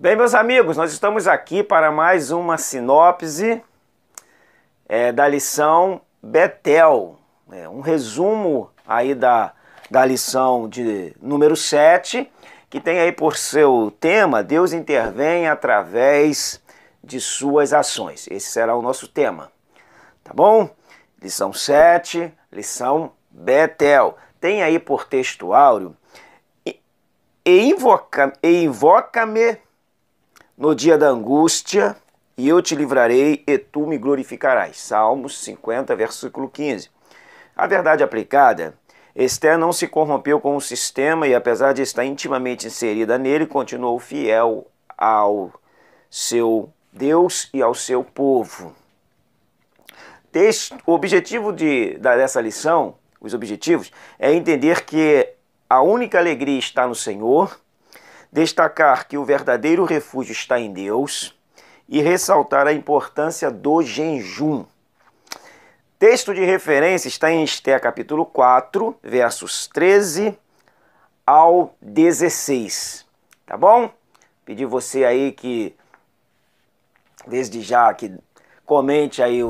Bem, meus amigos, nós estamos aqui para mais uma sinopse da lição Betel. Um resumo aí da lição de número 7, que tem aí por seu tema, Deus intervém através de suas ações. Esse será o nosso tema, tá bom? Lição 7, lição Betel. Tem aí por texto áureo, invoca-me no dia da angústia, e eu te livrarei, e tu me glorificarás. Salmos 50, versículo 15. A verdade aplicada, Esther não se corrompeu com o sistema e, apesar de estar intimamente inserida nele, continuou fiel ao seu Deus e ao seu povo. O objetivo dessa lição, os objetivos, é entender que a única alegria está no Senhor, destacar que o verdadeiro refúgio está em Deus e ressaltar a importância do jejum. Texto de referência está em Esther capítulo 4, versos 13 ao 16. Tá bom? Pedir você aí que, desde já, que comente aí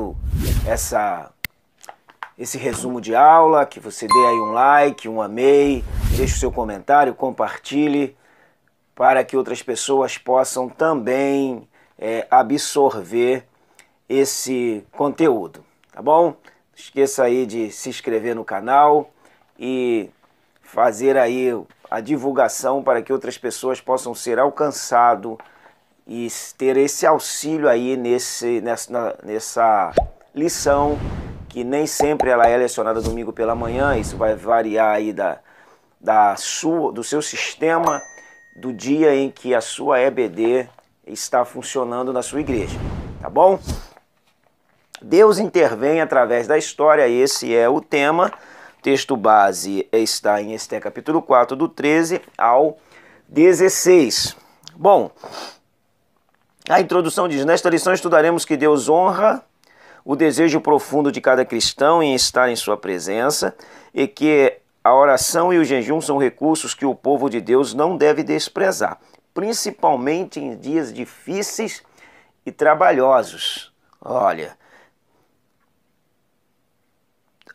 esse resumo de aula, que você dê aí um like, um amei, deixe o seu comentário, compartilhe, para que outras pessoas possam também absorver esse conteúdo, tá bom? Não esqueça aí de se inscrever no canal e fazer aí a divulgação para que outras pessoas possam ser alcançadas e ter esse auxílio aí nessa lição, que nem sempre ela é lecionada domingo pela manhã. Isso vai variar aí do seu sistema, do dia em que a sua EBD está funcionando na sua igreja, tá bom? Deus intervém através da história, esse é o tema. Texto base está em Esther capítulo 4, do 13 ao 16. Bom, a introdução diz: nesta lição estudaremos que Deus honra o desejo profundo de cada cristão em estar em sua presença e que a oração e o jejum são recursos que o povo de Deus não deve desprezar, principalmente em dias difíceis e trabalhosos. Olha,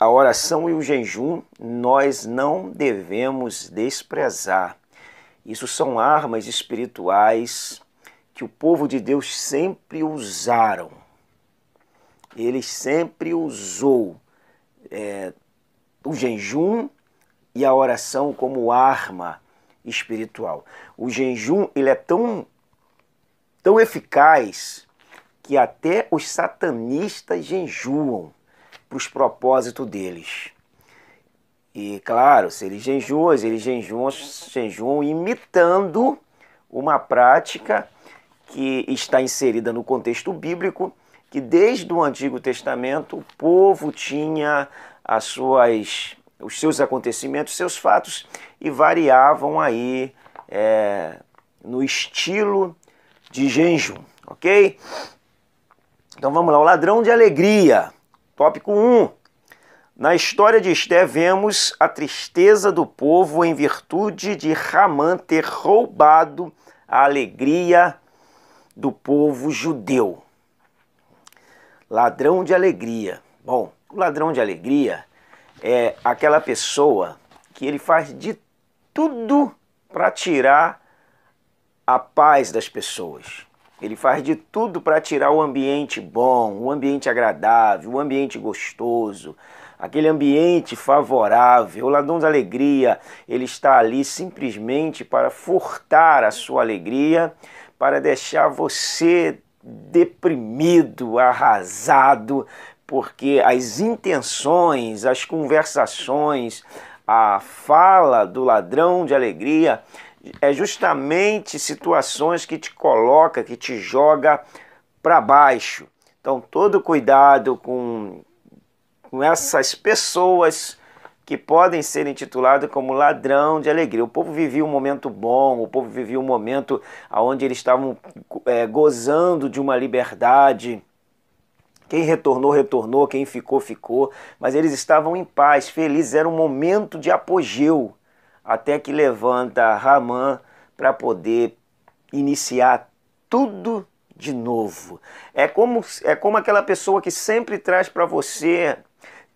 a oração e o jejum nós não devemos desprezar. Isso são armas espirituais que o povo de Deus sempre usaram. Ele sempre usou o jejum e a oração como arma espiritual. O jejum ele é tão eficaz que até os satanistas jejuam para os propósitos deles. E claro, se eles jejuam imitando uma prática que está inserida no contexto bíblico, que desde o Antigo Testamento o povo tinha os seus acontecimentos, seus fatos, e variavam aí no estilo de jejum, ok? Então vamos lá, o ladrão de alegria, tópico 1. Na história de Esther vemos a tristeza do povo em virtude de Ramã ter roubado a alegria do povo judeu. Ladrão de alegria. Bom, o ladrão de alegria é aquela pessoa que ele faz de tudo para tirar a paz das pessoas. Ele faz de tudo para tirar o ambiente bom, o ambiente agradável, o ambiente gostoso, aquele ambiente favorável. O ladrão da alegria, ele está ali simplesmente para furtar a sua alegria, para deixar você deprimido, arrasado, porque as intenções, as conversações, a fala do ladrão de alegria é justamente situações que te coloca, que te joga para baixo. Então, todo cuidado com essas pessoas que podem ser intituladas como ladrão de alegria. O povo vivia um momento bom, o povo vivia um momento onde eles estavam gozando de uma liberdade. Quem retornou, retornou, quem ficou, ficou, mas eles estavam em paz, felizes, era um momento de apogeu, até que levanta Ramã para poder iniciar tudo de novo. É como aquela pessoa que sempre traz para você,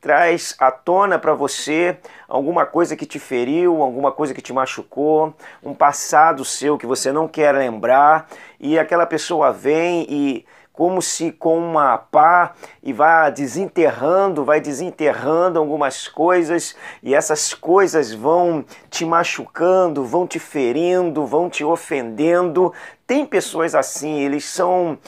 traz à tona para você alguma coisa que te feriu, alguma coisa que te machucou, um passado seu que você não quer lembrar, e aquela pessoa vem e como se com uma pá e vai desenterrando algumas coisas, e essas coisas vão te machucando, vão te ferindo, vão te ofendendo. Tem pessoas assim, eles são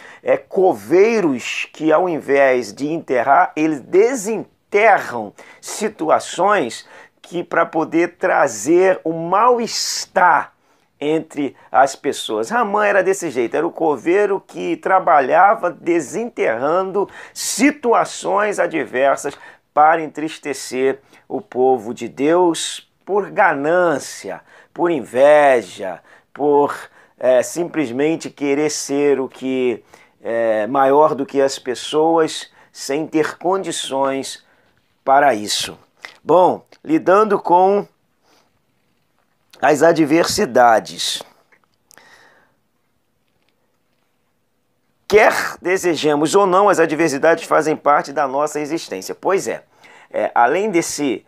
coveiros que ao invés de enterrar, eles desenterram situações que para poder trazer o mal-estar entre as pessoas. Ramã era desse jeito, era o coveiro que trabalhava desenterrando situações adversas para entristecer o povo de Deus por ganância, por inveja, por simplesmente querer ser o que maior do que as pessoas sem ter condições para isso. Bom, lidando com as adversidades. Quer desejemos ou não, as adversidades fazem parte da nossa existência. Pois além desse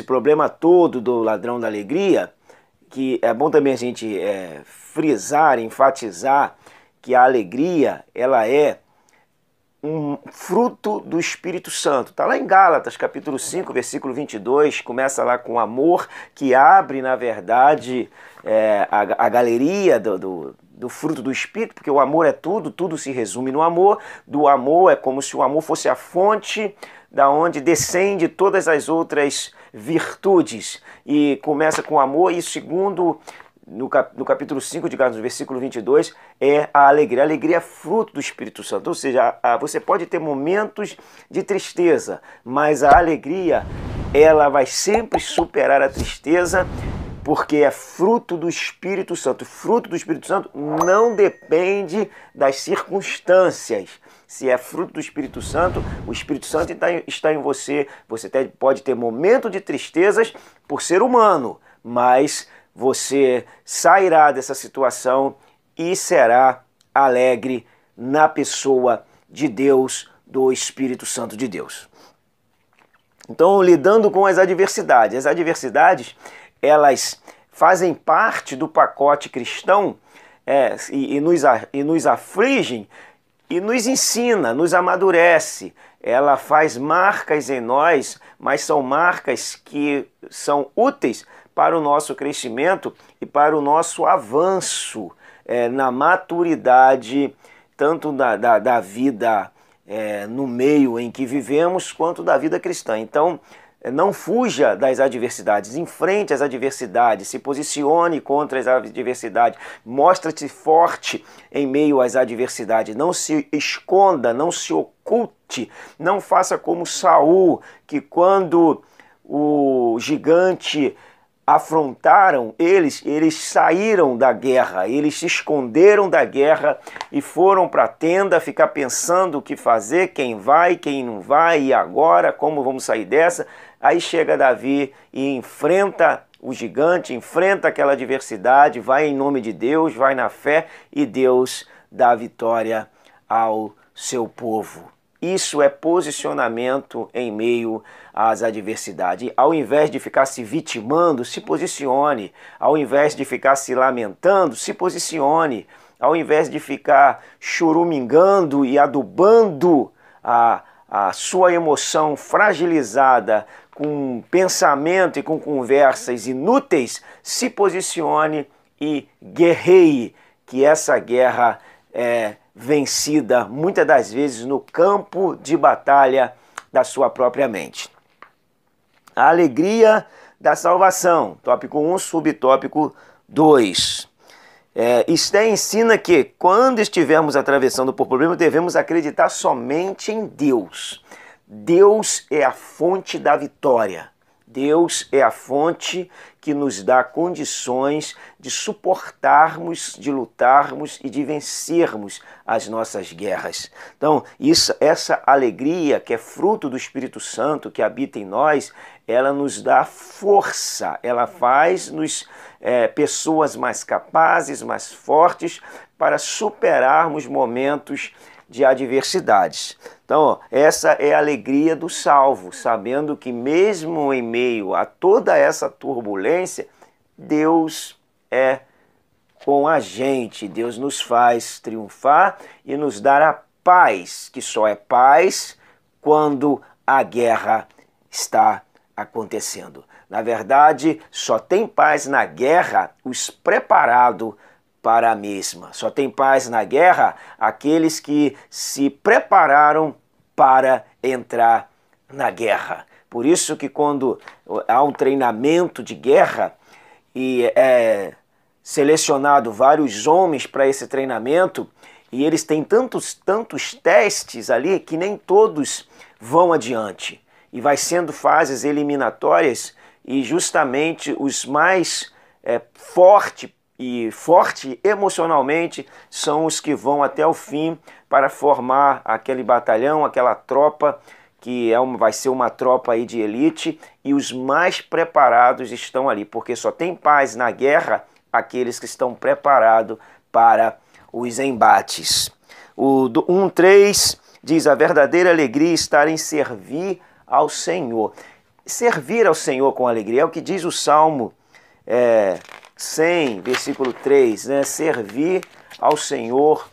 problema todo do ladrão da alegria, que é bom também a gente frisar, enfatizar que a alegria, ela é um fruto do Espírito Santo. Está lá em Gálatas, capítulo 5, versículo 22, começa lá com amor, que abre, na verdade, a galeria do fruto do Espírito, porque o amor é tudo, tudo se resume no amor. Do amor é como se o amor fosse a fonte da onde descende todas as outras virtudes. E começa com amor, e segundo no capítulo 5 de Gálatas, no versículo 22, é a alegria. A alegria é fruto do Espírito Santo, ou seja, você pode ter momentos de tristeza, mas a alegria, ela vai sempre superar a tristeza, porque é fruto do Espírito Santo. Fruto do Espírito Santo não depende das circunstâncias. Se é fruto do Espírito Santo, o Espírito Santo está em você. Você pode ter momento de tristezas por ser humano, mas você sairá dessa situação e será alegre na pessoa de Deus, do Espírito Santo de Deus. Então, lidando com as adversidades. As adversidades, elas fazem parte do pacote cristão e nos afligem e nos ensina, nos amadurece. Ela faz marcas em nós, mas são marcas que são úteis para o nosso crescimento e para o nosso avanço na maturidade, tanto da vida no meio em que vivemos, quanto da vida cristã. Então, não fuja das adversidades, enfrente as adversidades, se posicione contra as adversidades, mostre-te forte em meio às adversidades, não se esconda, não se oculte, não faça como Saul, que quando o gigante afrontaram eles saíram da guerra, eles se esconderam da guerra e foram para a tenda ficar pensando o que fazer, quem vai, quem não vai, e agora, como vamos sair dessa? Aí chega Davi e enfrenta o gigante, enfrenta aquela adversidade, vai em nome de Deus, vai na fé, e Deus dá vitória ao seu povo. Isso é posicionamento em meio às adversidades. Ao invés de ficar se vitimando, se posicione. Ao invés de ficar se lamentando, se posicione. Ao invés de ficar chorumingando e adubando a sua emoção fragilizada com pensamento e com conversas inúteis, se posicione e guerreie, que essa guerra é vencida muitas das vezes no campo de batalha da sua própria mente. A alegria da salvação, tópico 1, subtópico 2. Sté ensina que quando estivermos atravessando por problemas, devemos acreditar somente em Deus. Deus é a fonte da vitória. Deus é a fonte que nos dá condições de suportarmos, de lutarmos e de vencermos as nossas guerras. Então, essa alegria que é fruto do Espírito Santo que habita em nós, ela nos dá força, ela faz-nos pessoas mais capazes, mais fortes para superarmos momentos de adversidades. Então, ó, essa é a alegria do salvo, sabendo que mesmo em meio a toda essa turbulência, Deus é com a gente, Deus nos faz triunfar e nos dar a paz, que só é paz quando a guerra está acontecendo. Na verdade, só tem paz na guerra os preparados para a mesma. Só tem paz na guerra aqueles que se prepararam para entrar na guerra. Por isso que quando há um treinamento de guerra e é selecionado vários homens para esse treinamento e eles têm tantos testes ali que nem todos vão adiante. E vai sendo fases eliminatórias e justamente os mais forte emocionalmente são os que vão até o fim para formar aquele batalhão, aquela tropa que vai ser uma tropa aí de elite, e os mais preparados estão ali, porque só tem paz na guerra aqueles que estão preparados para os embates. O 1:3 diz: a verdadeira alegria está em servir ao Senhor. Servir ao Senhor com alegria é o que diz o Salmo 100, versículo 3, né? Servir ao Senhor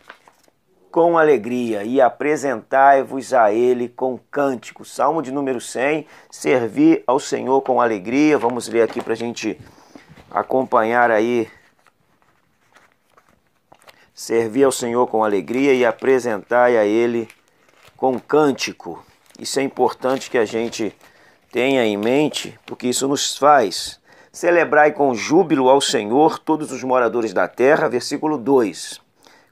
com alegria e apresentai-vos a Ele com cântico. Salmo de número 100, servir ao Senhor com alegria. Vamos ler aqui para a gente acompanhar aí. Servir ao Senhor com alegria e apresentai a Ele com cântico. Isso é importante que a gente tenha em mente, porque isso nos faz celebrai com júbilo ao Senhor todos os moradores da terra, versículo 2,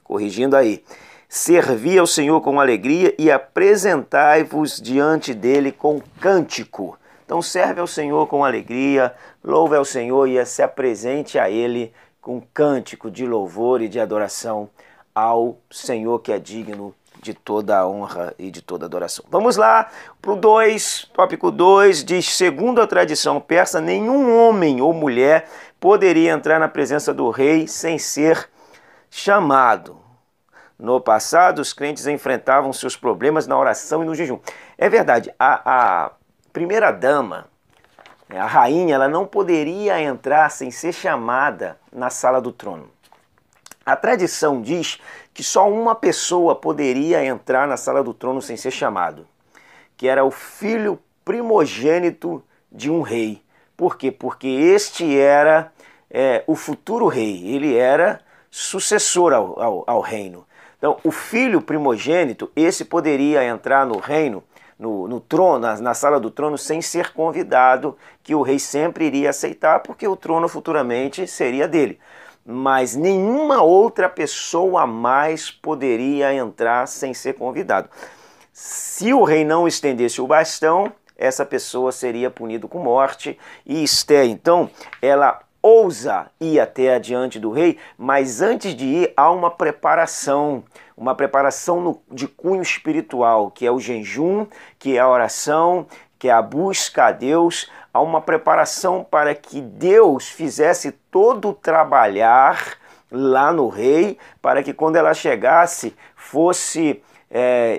corrigindo aí. Servi ao Senhor com alegria e apresentai-vos diante dele com cântico. Então serve ao Senhor com alegria, louve ao Senhor e se apresente a Ele com cântico de louvor e de adoração ao Senhor, que é digno de toda a honra e de toda adoração. Vamos lá para o 2, tópico 2, diz: segundo a tradição persa, nenhum homem ou mulher poderia entrar na presença do rei sem ser chamado. No passado, os crentes enfrentavam seus problemas na oração e no jejum. É verdade, a primeira dama, a rainha, ela não poderia entrar sem ser chamada na sala do trono. A tradição diz que só uma pessoa poderia entrar na sala do trono sem ser chamado, que era o filho primogênito de um rei. Por quê? Porque este era o futuro rei, ele era sucessor ao reino. Então, o filho primogênito, esse poderia entrar no reino, no trono, na sala do trono, sem ser convidado, que o rei sempre iria aceitar, porque o trono futuramente seria dele. Mas nenhuma outra pessoa mais poderia entrar sem ser convidado. Se o rei não estendesse o bastão, essa pessoa seria punida com morte. E Esther, então, ela ousa ir até adiante do rei, mas antes de ir há uma preparação de cunho espiritual, que é o jejum, que é a oração, que é a busca a Deus. Há uma preparação para que Deus fizesse todo o trabalhar lá no rei, para que quando ela chegasse fosse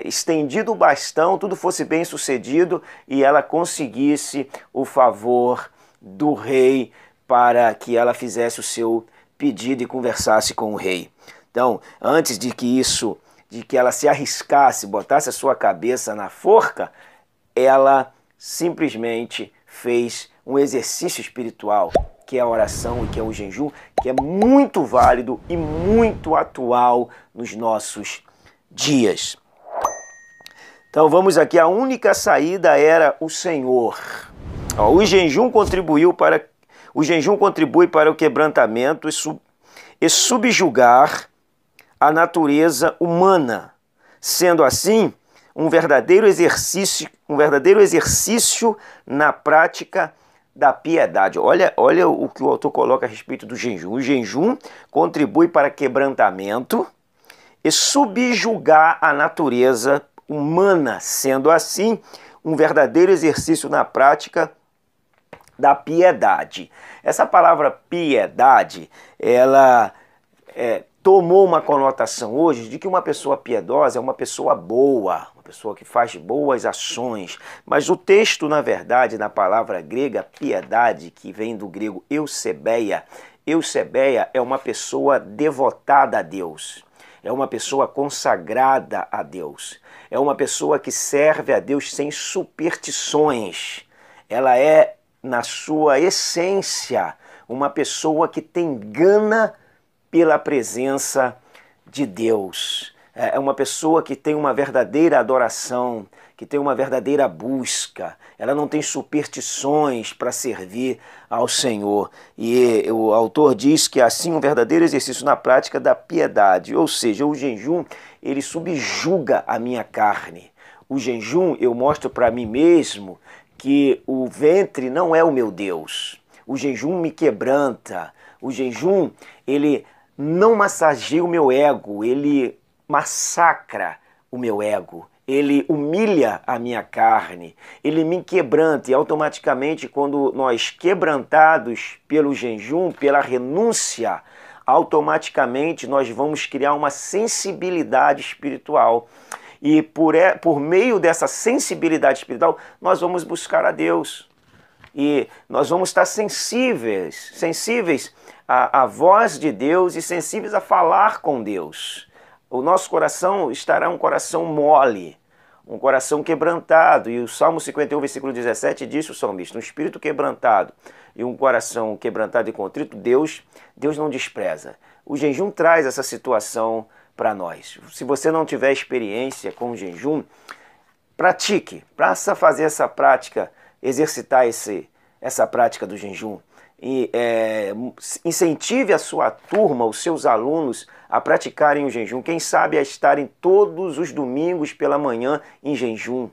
estendido o bastão, tudo fosse bem sucedido e ela conseguisse o favor do rei para que ela fizesse o seu pedido e conversasse com o rei. Então, antes de que ela se arriscasse, botasse a sua cabeça na forca, ela simplesmente fez um exercício espiritual, que é a oração e que é o jejum, que é muito válido e muito atual nos nossos dias. Então vamos aqui, a única saída era o Senhor. O jejum contribui para o quebrantamento e subjugar a natureza humana, sendo assim um verdadeiro exercício na prática da piedade. Olha o que o autor coloca a respeito do jejum. O jejum contribui para quebrantamento e subjugar a natureza humana, sendo assim um verdadeiro exercício na prática da piedade. Essa palavra piedade, ela tomou uma conotação hoje de que uma pessoa piedosa é uma pessoa boa, uma pessoa que faz boas ações. Mas o texto, na verdade, na palavra grega piedade, que vem do grego eusebeia, eusebeia é uma pessoa devotada a Deus, é uma pessoa consagrada a Deus, é uma pessoa que serve a Deus sem superstições. Ela é, na sua essência, uma pessoa que tem gana pela presença de Deus. É uma pessoa que tem uma verdadeira adoração, que tem uma verdadeira busca. Ela não tem superstições para servir ao Senhor. E o autor diz que assim um verdadeiro exercício na prática da piedade, ou seja, o jejum, ele subjuga a minha carne. O jejum, eu mostro para mim mesmo que o ventre não é o meu Deus. O jejum me quebranta. O jejum, ele não massageia o meu ego, ele massacra o meu ego, ele humilha a minha carne, ele me quebranta e automaticamente quando nós quebrantados pelo jejum, pela renúncia, automaticamente nós vamos criar uma sensibilidade espiritual. E por meio dessa sensibilidade espiritual, nós vamos buscar a Deus. E nós vamos estar sensíveis à voz de Deus e sensíveis a falar com Deus. O nosso coração estará um coração mole, um coração quebrantado. E o Salmo 51, versículo 17 diz o salmista: um espírito quebrantado e um coração quebrantado e contrito, Deus não despreza. O jejum traz essa situação para nós. Se você não tiver experiência com o jejum, pratique, faça fazer essa prática, exercitar essa prática do jejum. E, incentive a sua turma, os seus alunos a praticarem o jejum. Quem sabe a estarem todos os domingos pela manhã em jejum.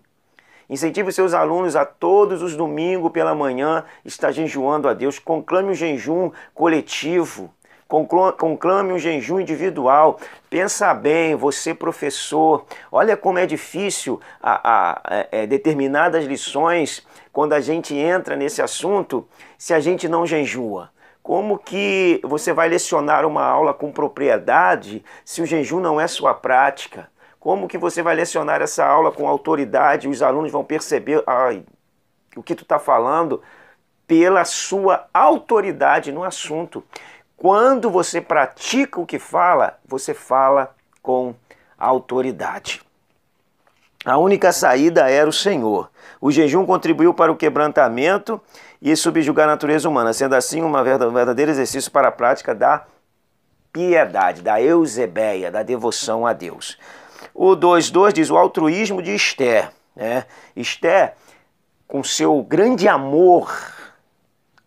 Incentive os seus alunos a todos os domingos pela manhã estar jejuando a Deus. Conclame o jejum coletivo. Conclame um jejum individual. Pensa bem, você professor, olha como é difícil determinadas lições quando a gente entra nesse assunto se a gente não jejua. Como que você vai lecionar uma aula com propriedade se o jejum não é sua prática? Como que você vai lecionar essa aula com autoridade? Os alunos vão perceber o que tu está falando pela sua autoridade no assunto. Quando você pratica o que fala, você fala com autoridade. A única saída era o Senhor. O jejum contribuiu para o quebrantamento e subjugar a natureza humana, sendo assim um verdadeiro exercício para a prática da piedade, da eusebeia, da devoção a Deus. O 2.2 diz o altruísmo de Esther. Esther, com seu grande amor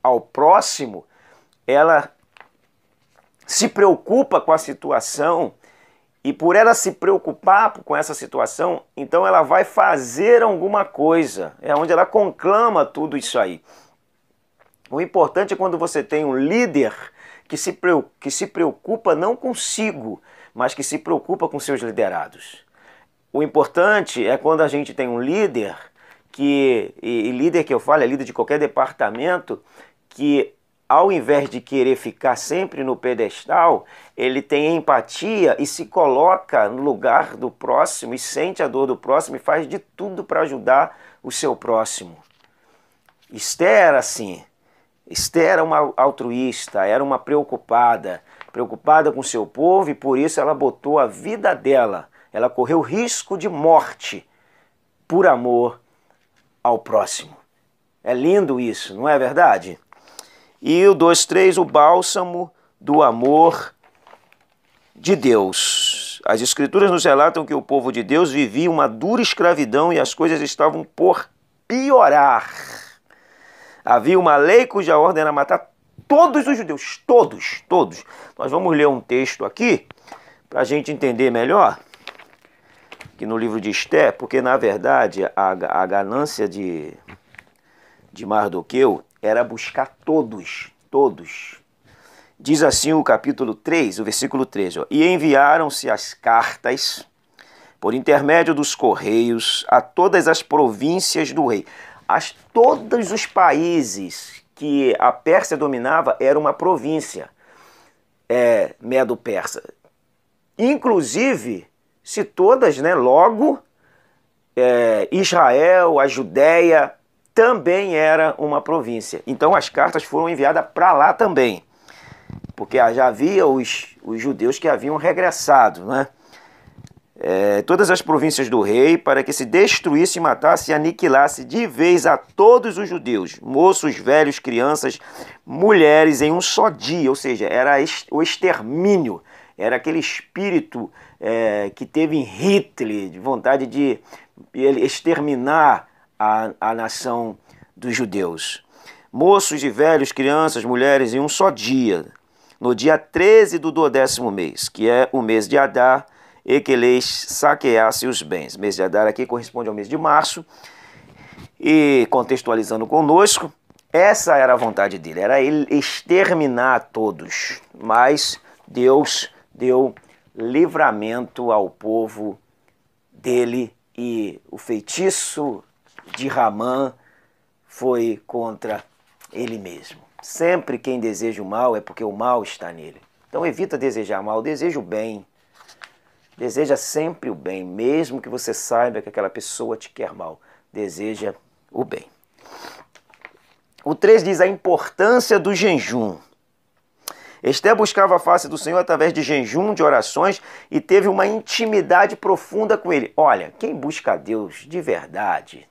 ao próximo, ela se preocupa com a situação e por ela se preocupar com essa situação, então ela vai fazer alguma coisa. É onde ela conclama tudo isso aí. O importante é quando você tem um líder que se preocupa não consigo, mas que se preocupa com seus liderados. O importante é quando a gente tem um líder e líder que eu falo é líder de qualquer departamento, que ao invés de querer ficar sempre no pedestal, ele tem empatia e se coloca no lugar do próximo e sente a dor do próximo e faz de tudo para ajudar o seu próximo. Esther era assim. Esther era uma altruísta, era uma preocupada com seu povo e por isso ela botou a vida dela, ela correu risco de morte por amor ao próximo. É lindo isso, não é verdade? E o 2.3, o bálsamo do amor de Deus. As Escrituras nos relatam que o povo de Deus vivia uma dura escravidão e as coisas estavam por piorar. Havia uma lei cuja ordem era matar todos os judeus, todos. Nós vamos ler um texto aqui para a gente entender melhor, que no livro de Esther, porque na verdade a ganância de Mardoqueu era buscar todos. Diz assim o capítulo 3, o versículo 13. E enviaram-se as cartas por intermédio dos correios a todas as províncias do rei. Todos os países que a Pérsia dominava era uma província medo-persa. Inclusive, se todas, né, logo, Israel, a Judéia, também era uma província. Então as cartas foram enviadas para lá também, porque já havia os judeus que haviam regressado, né? Todas as províncias do rei, para que se destruísse, matasse e aniquilasse de vez a todos os judeus, moços, velhos, crianças, mulheres, em um só dia. Ou seja, era o extermínio, era aquele espírito que teve em Hitler, de vontade de exterminar a nação dos judeus. Moços e velhos, crianças, mulheres, em um só dia, no dia 13 do 12º mês, que é o mês de Adar, e que lhes saqueasse os bens. O mês de Adar aqui corresponde ao mês de março. E contextualizando conosco, essa era a vontade dele, era ele exterminar todos. Mas Deus deu livramento ao povo dele e o feitiço de Ramã foi contra ele mesmo. Sempre quem deseja o mal é porque o mal está nele. Então evita desejar mal, deseja o bem. Deseja sempre o bem, mesmo que você saiba que aquela pessoa te quer mal. Deseja o bem. O 3 diz a importância do jejum. Esté buscava a face do Senhor através de jejum, de orações, e teve uma intimidade profunda com ele. Olha, quem busca a Deus de verdade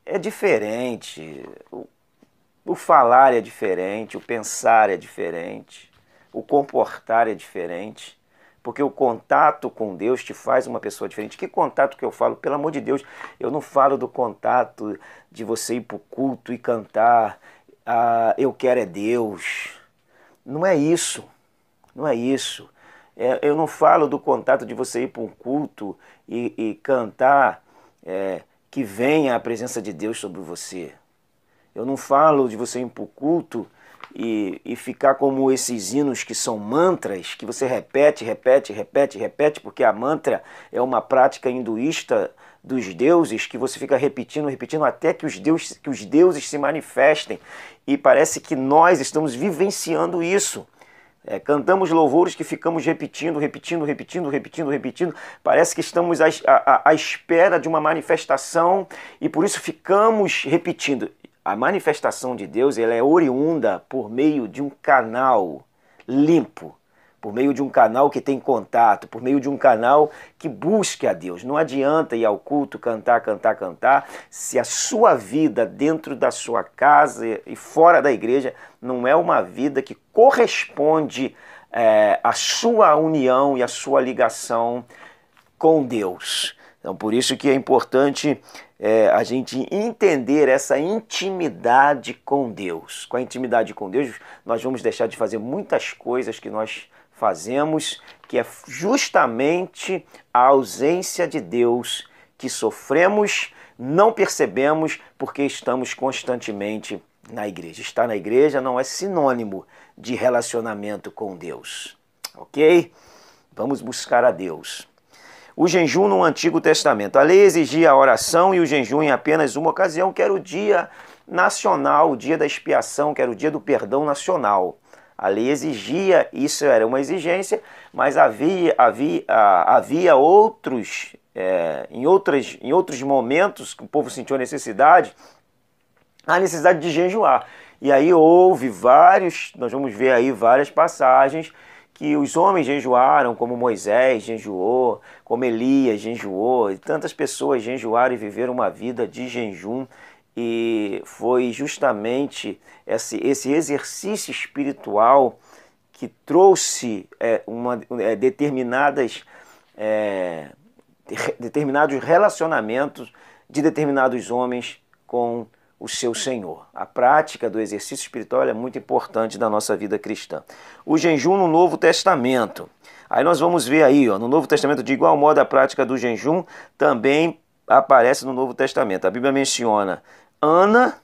é diferente. O falar é diferente, o pensar é diferente, o comportar é diferente. Porque o contato com Deus te faz uma pessoa diferente. Que contato que eu falo? Pelo amor de Deus, eu não falo do contato de você ir para o culto e cantar eu quero é Deus. Não é isso. Não é isso. Eu não falo do contato de você ir para um culto e cantar que venha a presença de Deus sobre você. Eu não falo de você ir para o culto e ficar como esses hinos que são mantras, que você repete, porque a mantra é uma prática hinduísta dos deuses, que você fica repetindo até que os deuses se manifestem. E parece que nós estamos vivenciando isso. Cantamos louvores que ficamos repetindo. Parece que estamos à espera de uma manifestação e por isso ficamos repetindo. A manifestação de Deus ela é oriunda por meio de um canal limpo, por meio de um canal que tem contato, por meio de um canal que busque a Deus. Não adianta ir ao culto, cantar, se a sua vida dentro da sua casa e fora da igreja não é uma vida que corresponde à sua união e à sua ligação com Deus. Então, por isso que é importante a gente entender essa intimidade com Deus. Com a intimidade com Deus, nós vamos deixar de fazer muitas coisas que nós fazemos, que é justamente a ausência de Deus que sofremos, não percebemos, porque estamos constantemente na igreja. Estar na igreja não é sinônimo de relacionamento com Deus, ok? Vamos buscar a Deus. O jejum no Antigo Testamento. A lei exigia a oração e o jejum em apenas uma ocasião, que era o dia nacional, o dia da expiação, que era o dia do perdão nacional. A lei exigia, isso era uma exigência, mas havia outros, em outros momentos que o povo sentiu a necessidade de jejuar. E aí houve nós vamos ver aí várias passagens que os homens jejuaram, como Moisés jejuou, como Elias jejuou, e tantas pessoas jejuaram e viveram uma vida de jejum, e foi justamente esse exercício espiritual que trouxe determinados relacionamentos de determinados homens com o seu Senhor. A prática do exercício espiritual é muito importante na nossa vida cristã. O jejum no Novo Testamento. Aí nós vamos ver aí, no Novo Testamento, de igual modo, a prática do jejum também aparece no Novo Testamento. A Bíblia menciona Ana,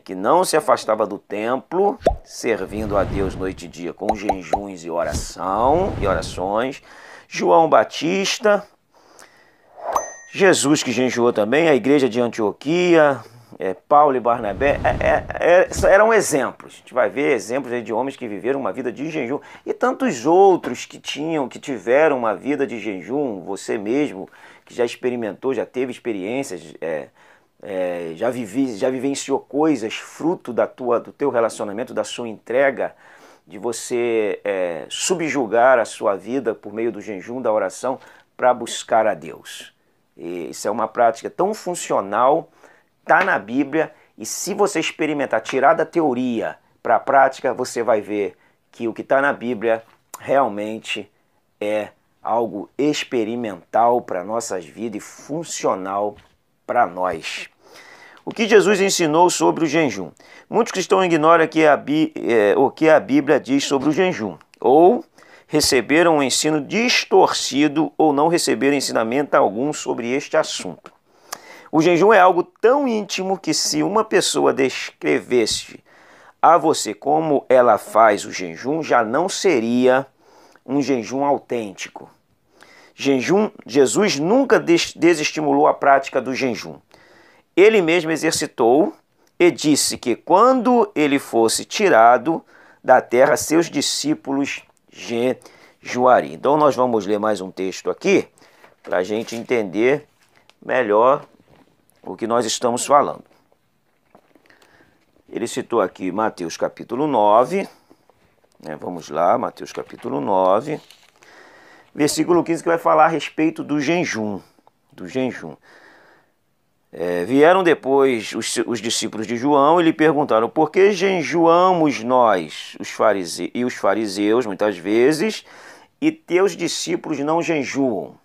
que não se afastava do templo, servindo a Deus noite e dia com jejuns e orações. João Batista, Jesus que jejuou também, a igreja de Antioquia, Paulo e Barnabé eram exemplos. A gente vai ver exemplos aí de homens que viveram uma vida de jejum e tantos outros que tiveram uma vida de jejum. Você mesmo que já experimentou, já teve experiências, já vivenciou coisas fruto do teu relacionamento, da sua entrega, de você subjugar a sua vida por meio do jejum, da oração, para buscar a Deus. E isso é uma prática tão funcional, está na Bíblia, e se você experimentar, tirar da teoria para a prática, você vai ver que o que está na Bíblia realmente é algo experimental para nossas vidas e funcional para nós. O que Jesus ensinou sobre o jejum? Muitos cristãos ignoram o que a Bíblia diz sobre o jejum, ou receberam um ensino distorcido ou não receberam ensinamento algum sobre este assunto. O jejum é algo tão íntimo que se uma pessoa descrevesse a você como ela faz o jejum, já não seria um jejum autêntico. Jesus nunca desestimulou a prática do jejum. Ele mesmo exercitou e disse que quando ele fosse tirado da terra, seus discípulos jejuariam. Então nós vamos ler mais um texto aqui para a gente entender melhor o que nós estamos falando. Ele citou aqui Mateus capítulo 9, vamos lá, Mateus capítulo 9, versículo 15, que vai falar a respeito do jejum. Vieram depois os discípulos de João e lhe perguntaram: por que jejuamos nós, os fariseus, muitas vezes, e teus discípulos não jejuam?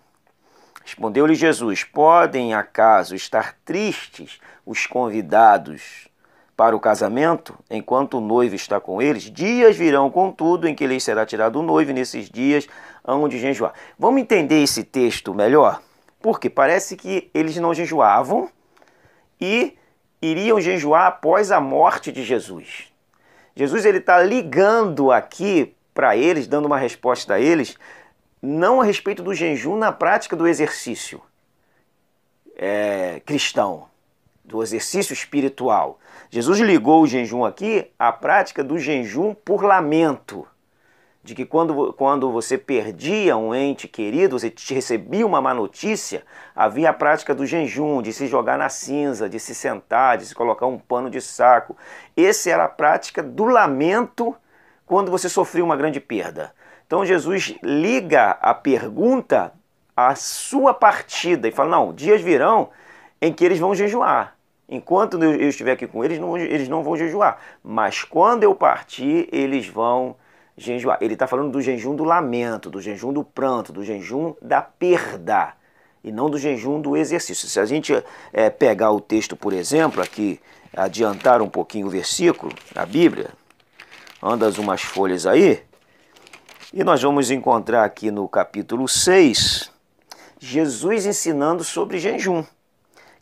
Respondeu-lhe Jesus: podem acaso estar tristes os convidados para o casamento, enquanto o noivo está com eles? Dias virão, contudo, em que lhes será tirado o noivo, e nesses dias hão de jejuar. Vamos entender esse texto melhor? Porque parece que eles não jejuavam e iriam jejuar após a morte de Jesus. Jesus está ligando aqui para eles, dando uma resposta a eles, não a respeito do jejum na prática do exercício cristão, do exercício espiritual. Jesus ligou o jejum aqui à prática do jejum por lamento, de que quando você perdia um ente querido, você recebia uma má notícia, havia a prática do jejum, de se jogar na cinza, de se sentar, de se colocar um pano de saco. Essa era a prática do lamento quando você sofria uma grande perda. Então Jesus liga a pergunta à sua partida e fala: não, dias virão em que eles vão jejuar. Enquanto eu estiver aqui com eles, eles não vão jejuar. Mas quando eu partir, eles vão jejuar. Ele está falando do jejum do lamento, do jejum do pranto, do jejum da perda, e não do jejum do exercício. Se a gente pegar o texto, por exemplo, aqui, adiantar um pouquinho o versículo, a Bíblia, anda umas folhas aí, e nós vamos encontrar aqui no capítulo 6, Jesus ensinando sobre jejum.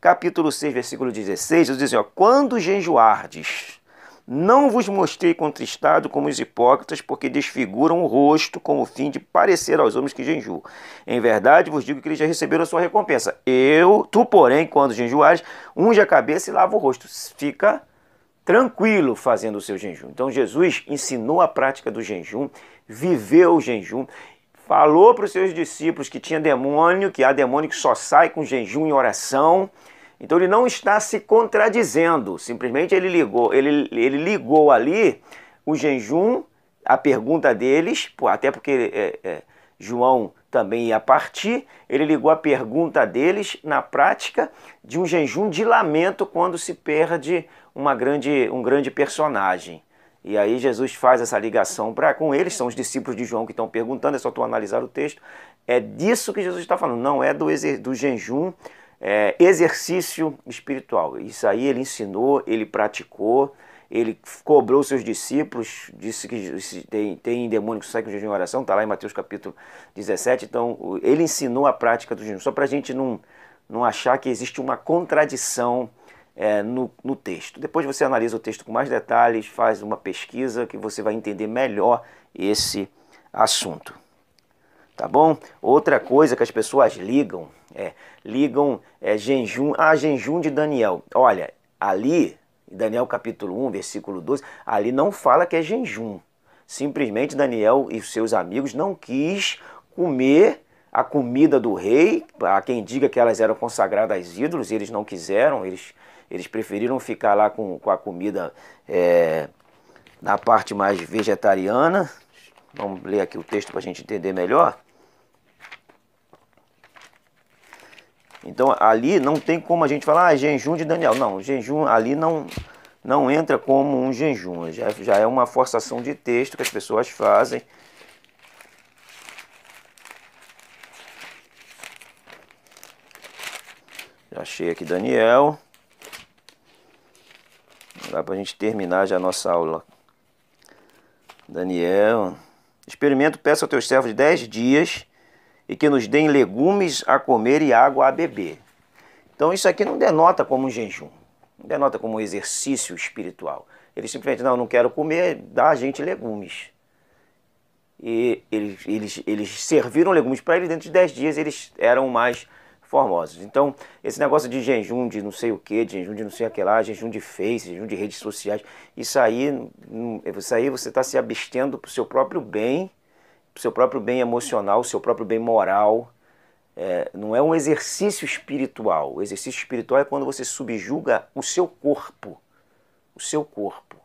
Capítulo 6, versículo 16, Jesus diz assim: quando jejuardes, não vos mostrei contristado como os hipócritas, porque desfiguram o rosto com o fim de parecer aos homens que jejuam. Em verdade vos digo que eles já receberam a sua recompensa. Tu, porém, quando jejuares, unge a cabeça e lava o rosto. Fica tranquilo fazendo o seu jejum. Então Jesus ensinou a prática do jejum, viveu o jejum, falou para os seus discípulos que tinha demônio, que há demônio que só sai com jejum e oração. Então ele não está se contradizendo, simplesmente ele ligou ali o jejum, a pergunta deles, até porque João também ia partir, ele ligou a pergunta deles na prática de um jejum de lamento quando se perde um grande personagem. E aí Jesus faz essa ligação com eles, são os discípulos de João que estão perguntando, é só tu analisar o texto. É disso que Jesus está falando, não é do jejum, exercício espiritual. Isso aí ele ensinou, ele praticou, ele cobrou seus discípulos, disse que tem demônio que sai com jejum e oração, está lá em Mateus capítulo 17, então ele ensinou a prática do jejum, só para a gente não achar que existe uma contradição no texto. Depois você analisa o texto com mais detalhes, faz uma pesquisa que você vai entender melhor esse assunto. Tá bom? Outra coisa que as pessoas ligam jejum de Daniel. Olha, ali, em Daniel capítulo 1, versículo 12, ali não fala que é jejum. Simplesmente Daniel e seus amigos não quis comer a comida do rei. Há quem diga que elas eram consagradas a ídolos, e eles não quiseram, eles preferiram ficar lá com a comida na parte mais vegetariana. Vamos ler aqui o texto para a gente entender melhor. Então ali não tem como a gente falar, jejum de Daniel. Não, jejum ali não entra como um jejum. Já é uma forçação de texto que as pessoas fazem. Já achei aqui Daniel. Dá para a gente terminar já a nossa aula. Daniel. Experimento, peço aos teus servos 10 dias e que nos deem legumes a comer e água a beber. Então isso aqui não denota como um jejum. Não denota como um exercício espiritual. Eles simplesmente, não quero comer, dá a gente legumes. E eles serviram legumes para eles, dentro de 10 dias eles eram mais formosos. Então, esse negócio de jejum de não sei o que, de jejum de não sei o que lá, jejum de Face, jejum de redes sociais, isso aí você está se abstendo para o seu próprio bem, para o seu próprio bem emocional, o seu próprio bem moral. Não é um exercício espiritual. O exercício espiritual é quando você subjuga o seu corpo. O seu corpo.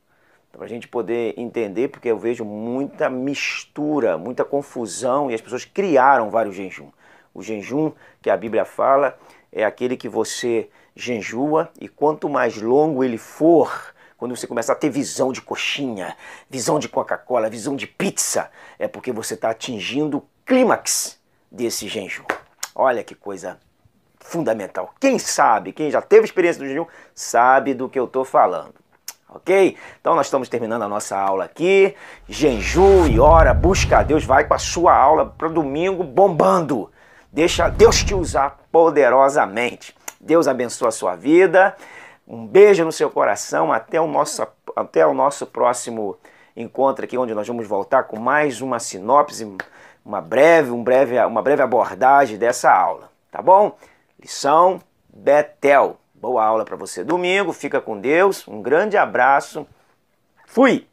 Para a gente poder entender, porque eu vejo muita mistura, muita confusão, e as pessoas criaram vários jejuns. O jejum que a Bíblia fala é aquele que você jejua, e quanto mais longo ele for, quando você começa a ter visão de coxinha, visão de Coca-Cola, visão de pizza, é porque você está atingindo o clímax desse jejum. Olha que coisa fundamental. Quem sabe, quem já teve experiência do jejum, sabe do que eu estou falando. Ok? Então nós estamos terminando a nossa aula aqui. Jejum e ora, busca a Deus, vai com a sua aula para domingo bombando. Deixa Deus te usar poderosamente. Deus abençoe a sua vida. Um beijo no seu coração. Até o nosso próximo encontro aqui, onde nós vamos voltar com mais uma sinopse, uma breve abordagem dessa aula. Tá bom? Lição Betel. Boa aula para você domingo. Fica com Deus. Um grande abraço. Fui!